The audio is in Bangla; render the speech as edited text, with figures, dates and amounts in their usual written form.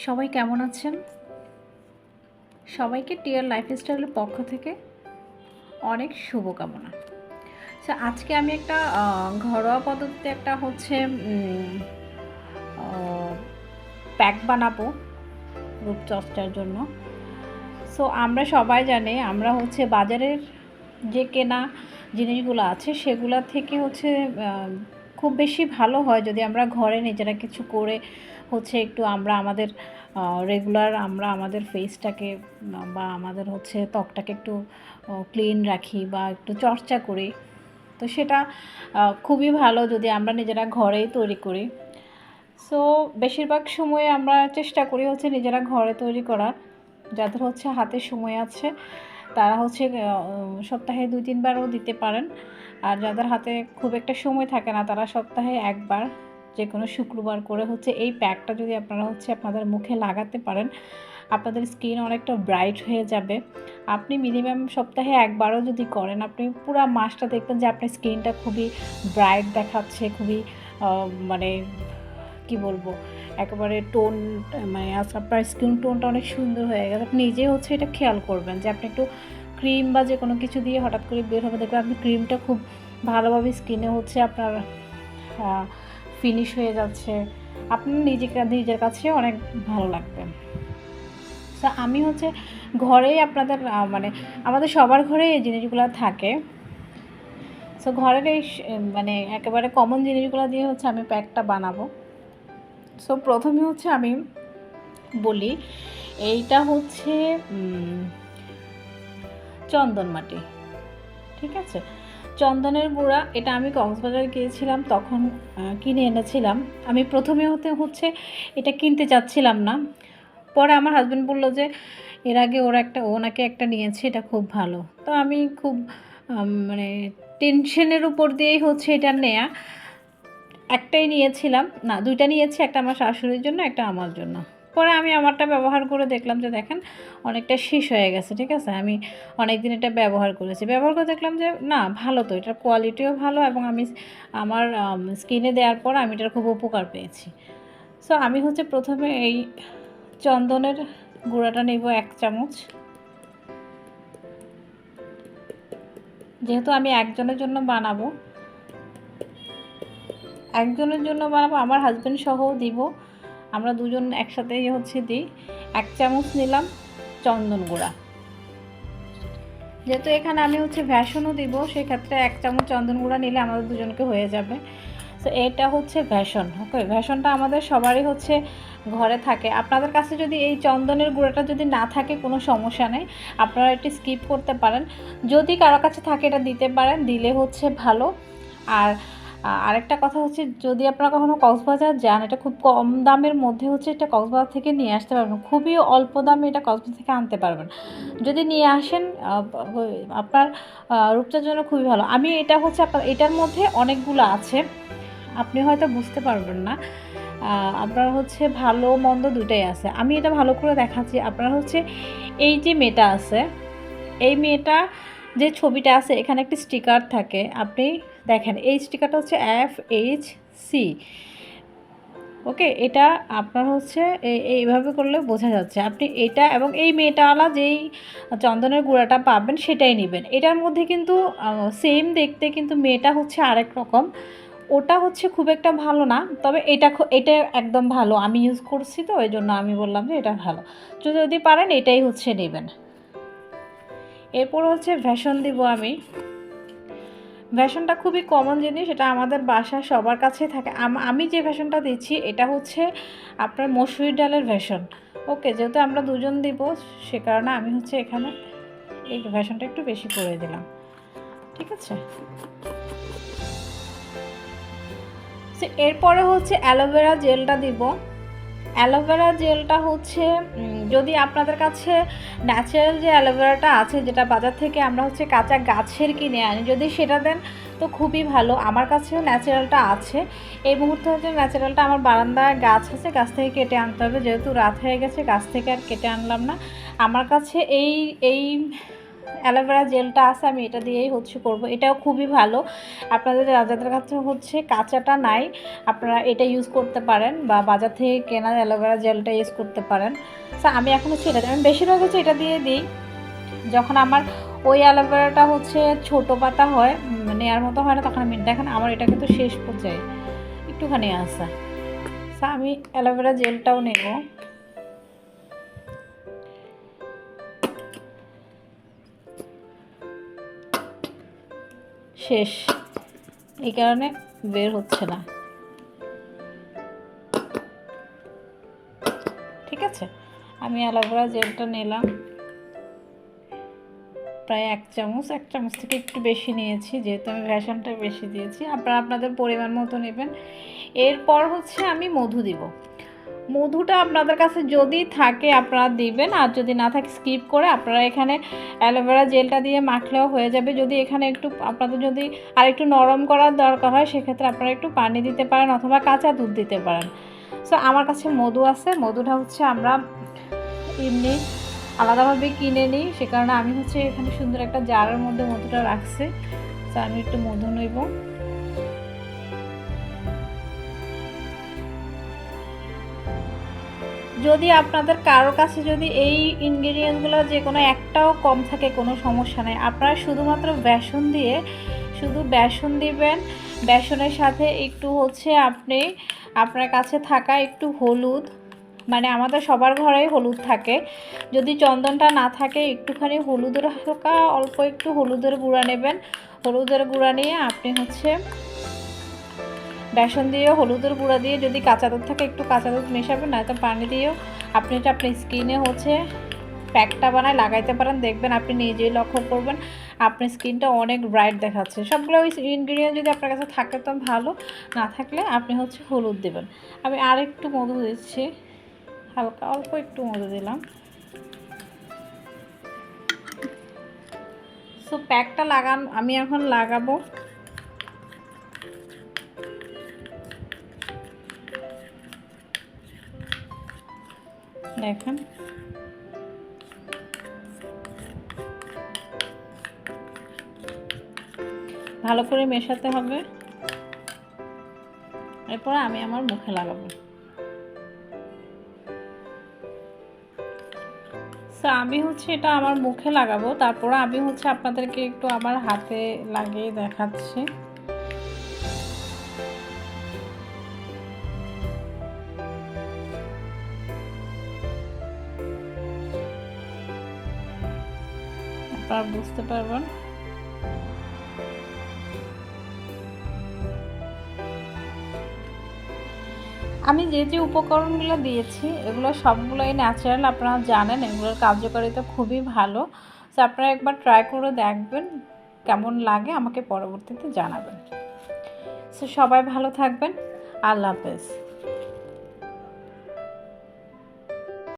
সবাই কেমন আছেন? সবাইকে টিয়ার লাইফস্টাইলের পক্ষ থেকে অনেক শুভকামনা। আজকে আমি একটা ঘরোয়া পদ্ধতিতে একটা হচ্ছে প্যাক বানাবো রূপচর্চার জন্য। আমরা সবাই জানি আমরা হচ্ছে বাজারের যে কেনা জিনিসগুলো আছে সেগুলা থেকে হচ্ছে খুব বেশি ভালো হয় যদি আমরা ঘরে নিজেরা কিছু করে হচ্ছে একটু আমরা আমাদের রেগুলার আমরা আমাদের ফেসটাকে বা আমাদের হচ্ছে ত্বকটাকে একটু ক্লিন রাখি বা একটু চর্চা করি। তো সেটা খুবই ভালো যদি আমরা নিজেরা ঘরেই তৈরি করি। বেশিরভাগ সময়ে আমরা চেষ্টা করি হচ্ছে নিজেরা ঘরে তৈরি করার। যাদের হচ্ছে হাতে সময় আছে তারা হচ্ছে সপ্তাহে 2-3 বারও দিতে পারেন। আর যাদের হাতে খুব একটা সময় থাকে না তারা সপ্তাহে একবার যে কোনো শুক্রবার করে হচ্ছে এই প্যাকটা যদি আপনারা হচ্ছে আপনাদের মুখে লাগাতে পারেন, আপনাদের স্কিন অনেকটা ব্রাইট হয়ে যাবে। আপনি মিনিমাম সপ্তাহে একবারও যদি করেন, আপনি পুরো মাসটা দেখবেন যে আপনার স্কিনটা খুবই ব্রাইট দেখাচ্ছে, খুবই মানে কি বলবো, একেবারে টোন মানে আপনার স্কিন টোনটা অনেক সুন্দর হয়ে গেছে। আপনি নিজে হচ্ছে এটা খেয়াল করবেন যে আপনি একটু ক্রিম বা যে কোনো কিছু দিয়ে হঠাৎ করে বের হবে, দেখবেন আপনি ক্রিমটা খুব ভালোভাবে স্কিনে হচ্ছে আপনার ফিনিশ হয়ে যাচ্ছে, আপনার নিজের কাছে অনেক ভালো লাগবে। আমি হচ্ছে ঘরেই আপনাদের মানে আমাদের সবার ঘরে এই জিনিসগুলো থাকে। ঘরের এই মানে একেবারে কমন জিনিসগুলো দিয়ে হচ্ছে আমি প্যাকটা বানাবো। প্রথমে হচ্ছে আমি বলি, এইটা হচ্ছে চন্দন মাটি, ঠিক আছে? চন্দনের গুঁড়া, এটা আমি কক্সবাজার গিয়েছিলাম তখন কিনে এনেছিলাম। আমি প্রথমে হচ্ছে এটা কিনতে চাচ্ছিলাম না, পরে আমার হাজব্যান্ড বলল যে এর আগে ওনাকে একটা নিয়েছে, এটা খুব ভালো। তো আমি খুব মানে টেনশনের উপর দিয়েই হচ্ছে এটা নেয়া, একটাই নিয়েছিলাম না, 2টা নিয়েছি, একটা আমার শাশুড়ির জন্য, একটা আমার জন্য। পরে আমি আমারটা ব্যবহার করে দেখলাম যে দেখেন অনেকটা শেষ হয়ে গেছে, ঠিক আছে? আমি অনেক দিন এটা ব্যবহার করে দেখলাম যে না, ভালো তো, এটার কোয়ালিটিও ভালো এবং আমি আমার স্কিনে দেওয়ার পর আমি এটার খুব উপকার পেয়েছি। আমি হচ্ছে প্রথমে এই চন্দনের গুঁড়াটা নেব 1 চামচ। যেহেতু আমি একজনের জন্য বানাবো, আমার হাজব্যান্ড সহও দিব, আমরা দুজন একসাথেই হচ্ছে দিই। 1 চামচ নিলাম চন্দন গুঁড়া। যেহেতু এখানে আমি হচ্ছে ভ্যাসনও দিব, সেক্ষেত্রে 1 চামচ চন্দন গুঁড়া নিলে আমাদের দুজনকে হয়ে যাবে। এটা হচ্ছে ভ্যাসন। ওকে, ভ্যাসনটা আমাদের সবারই হচ্ছে ঘরে থাকে। আপনাদের কাছে যদি এই চন্দনের গুঁড়াটা যদি না থাকে কোনো সমস্যা নেই, আপনারা এটি স্কিপ করতে পারেন। যদি কারো কাছে থাকে এটা দিতে পারেন, দিলে হচ্ছে ভালো। আর আরেকটা কথা হচ্ছে, যদি আপনারা কখনো কক্সবাজার যান, এটা খুব কম দামের মধ্যে হচ্ছে এটা কক্সবাজার থেকে নিয়ে আসতে পারবেন, খুবই অল্প দামে এটা কক্সবাজার থেকে আনতে পারবেন। যদি নিয়ে আসেন আপনার রূপটার জন্য খুবই ভালো। আমি এটা হচ্ছে এটার মধ্যে অনেকগুলো আছে, আপনি হয়তো বুঝতে পারবেন না। আপনার হচ্ছে ভালো মন্দ দুটাই আছে। আমি এটা ভালো করে দেখাচ্ছি। আপনার হচ্ছে এই যে মেয়েটা আছে, এই মেয়েটা যে ছবিটা আছে এখানে একটি স্টিকার থাকে, আপনি দেখেন এই স্টিকারটা হচ্ছে FHC। ওকে, এটা আপনার হচ্ছে এইভাবে করলে বোঝা যাচ্ছে। আপনি এটা এবং এই মেয়েটাওয়ালা যেই চন্দনের গুঁড়াটা পাবেন সেটাই নেবেন। এটার মধ্যে কিন্তু সেম দেখতে, কিন্তু মেয়েটা হচ্ছে আরেক রকম, ওটা হচ্ছে খুব একটা ভালো না, তবে এটা একদম ভালো। আমি ইউজ করছি তো এই জন্য আমি বললাম যে এটা ভালো। যদি পারেন এটাই হচ্ছে নেবেন। এরপর হচ্ছে ভ্যাসন দিব আমি। ভ্যাসনটা খুবই কমন জিনিস, এটা আমাদের বাসায় সবার কাছেই থাকে। আমি যে ভ্যাসনটা দিচ্ছি এটা হচ্ছে আপনার মসুরির ডালের ভ্যাসন। ওকে, যেহেতু আমরা দুজন দিব সে কারণে আমি হচ্ছে এখানে এই ভ্যাসনটা একটু বেশি করে দিলাম, ঠিক আছে? এরপরে হচ্ছে অ্যালোভেরা জেলটা দিব। অ্যালোভেরা জেলটা হচ্ছে যদি আপনাদের কাছে ন্যাচারাল যে অ্যালোভেরাটা আছে, যেটা বাজার থেকে আমরা হচ্ছে কাঁচা গাছের কিনে আনি, যদি সেটা দেন তো খুবই ভালো। আমার কাছেও ন্যাচারালটা আছে। এই মুহূর্তে হচ্ছে ন্যাচারালটা আমার বারান্দায় গাছ আছে, গাছ থেকে কেটে আনতে হবে, যেহেতু রাত হয়ে গেছে গাছ থেকে আর কেটে আনলাম না। আমার কাছে এই অ্যালোভেরা জেলটা আছে, আমি এটা দিয়েই হচ্ছে করব। এটাও খুবই ভালো। আপনাদের যাদের কাছে হচ্ছে কাঁচাটা নাই, আপনারা এটা ইউজ করতে পারেন, বা বাজার থেকে কেনা অ্যালোভেরা জেলটা ইউজ করতে পারেন। সো আমি এখন হচ্ছে এটা আমি বেশিরভাগ হচ্ছে এটা দিয়ে দিই। যখন আমার ওই অ্যালোভেরাটা হচ্ছে ছোটো পাতা হয়, নেওয়ার মতো হয় না, তখন আমি দেখেন আমার এটা কিন্তু শেষ পর্যায়ে একটুখানি আছে। সো আমি অ্যালোভেরা জেলটাও নেব। শেষ, এই কারণে বের হচ্ছে না। ঠিক আছে, আমি অ্যালোভেরা জেলটা নিলাম প্রায় 1 চামচ, 1 চামচ থেকে একটু বেশি নিয়েছি, যেহেতু আমি বেসনটা বেশি দিয়েছি। আপনারা আপনাদের পরিমাণ মতো নেবেন। এরপর হচ্ছে আমি মধু দিব। মধুটা আপনাদের কাছে যদি থাকে আপনারা দিবেন, আর যদি না থাকে স্কিপ করে আপনারা এখানে অ্যালোভেরা জেলটা দিয়ে মাখলেও হয়ে যাবে। যদি এখানে একটু আপনাদের যদি আর একটু নরম করার দরকার হয়, সেক্ষেত্রে আপনারা একটু পানি দিতে পারেন অথবা কাঁচা দুধ দিতে পারেন। সো আমার কাছে মধু আছে, মধুটা হচ্ছে আমরা এমনি আলাদাভাবে কিনে নিই, সে কারণে আমি হচ্ছে এখানে সুন্দর একটা জারের মধ্যে মধুটা রাখছি। সো আমি একটু মধু নেব। যদি আপনাদের কারো কাছে যদি এই ইনগ্রিডিয়েন্টগুলো যে কোনো একটাও কম থাকে, কোনো সমস্যা নেই। আপনারা শুধুমাত্র বেসন দিয়ে শুধু বেসন দিবেন। বেসনের সাথে একটু হচ্ছে আপনি আপনার কাছে থাকা একটু হলুদ, মানে আমাদের সবার ঘরেই হলুদ থাকে, যদি চন্দনটা না থাকে একটুখানি হলুদের হালকা অল্প একটু হলুদের গুঁড়া নেবেন। হলুদের গুঁড়া নিয়ে আপনি হচ্ছে বেসন দিয়েও হলুদের গুঁড়া দিয়ে, যদি কাঁচা দুধ থাকে একটু কাঁচা দুধ মেশাবেন, নয়তো পানি দিয়েও আপনি এটা আপনার স্কিনে হচ্ছে প্যাকটা বানায় লাগাইতে পারেন। দেখবেন আপনি নিজেই লক্ষ্য করবেন আপনার স্কিনটা অনেক ব্রাইট দেখাচ্ছে। সবগুলো ওই ইনগ্রিডিয়েন্ট যদি আপনার কাছে থাকে তো ভালো, না থাকলে আপনি হচ্ছে হলুদ দেবেন। আমি আর একটু মধু দিচ্ছি, হালকা অল্প একটু মধু দিলাম। সো প্যাকটা আমি এখন লাগাবো। দেখেন ভালো করে মেশাতে হবে, এরপর আমি আমার মুখে লাগাবো। সো আমি হচ্ছে এটা আমার মুখে লাগাবো, তারপর আমি হচ্ছে আপনাদেরকে একটু আমার হাতে লাগিয়ে দেখাচ্ছি। আপনারা বুঝতে পারবেন। আমি যে যে উপকরণগুলো দিয়েছি এগুলো সবগুলোই ন্যাচারাল, আপনারা জানেন এগুলোর কার্যকারিতা খুবই ভালো। সো আপনারা একবার ট্রাই করে দেখবেন, কেমন লাগে আমাকে পরবর্তীতে জানাবেন। সো সবাই ভালো থাকবেন, আল্লাহ হাফেজ।